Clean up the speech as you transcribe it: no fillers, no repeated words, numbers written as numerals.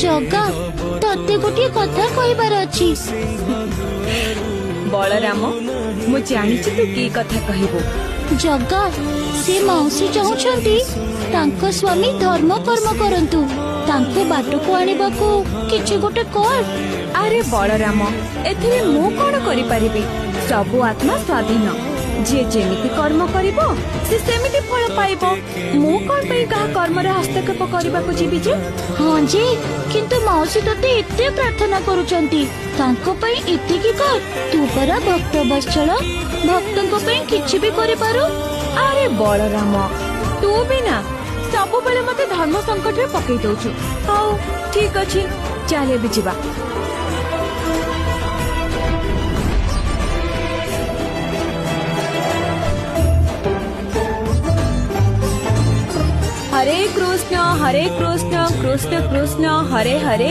ଜଗା ତତେ ଗୋଟିଏ କଥା କହିବାର ଅଛି। ବଳରାମ, ମୁଁ ଜାଣିଛି ତୁ କି କଥା କହିବୁ। ଜଗା, ସେ ମାଉସୀ ଚାହୁଁଛନ୍ତି ତାଙ୍କ ସ୍ୱାମୀ ଧର୍ମ କର୍ମ କରନ୍ତୁ, ତାଙ୍କୁ ବାଟକୁ ଆଣିବାକୁ କିଛି ଗୋଟେ କର। ଆରେ ବଳରାମ, ଏଥିରେ ମୁଁ କଣ କରିପାରିବି? ସବୁ ଆତ୍ମା ସ୍ୱାଧୀନ, ଯିଏ ଯେମିତି କର୍ମ କରିବ ସେ ସେମିତି ଫଳ ପାଇବ। ମୁଁ କଣ ପାଇଁ କାହା କର୍ମରେ ହସ୍ତକ୍ଷେପ କରିବାକୁ ଯିବି ଯେ? ହଁ ଯେ, କିନ୍ତୁ ମାଉସୀ ତତେ ଏତେ ପ୍ରାର୍ଥନା କରୁଛନ୍ତି, ତାଙ୍କ ପାଇଁ ଏତିକି କର। ତୁ ପରା ଭକ୍ତ ବତ୍ସଳ, ଭକ୍ତଙ୍କ ପାଇଁ କିଛି ବି କରିପାରୁ। ଆରେ ବଳରାମ, ତୁ ବି ନା ସବୁବେଳେ ମତେ ଧର୍ମ ସଙ୍କଟରେ ପକେଇ ଦଉଛୁ। ହଉ ଠିକ ଅଛି, ଚାଲ ଏବେ ଯିବା। हरे कृष्ण कृष्ण कृष्ण हरे हरे।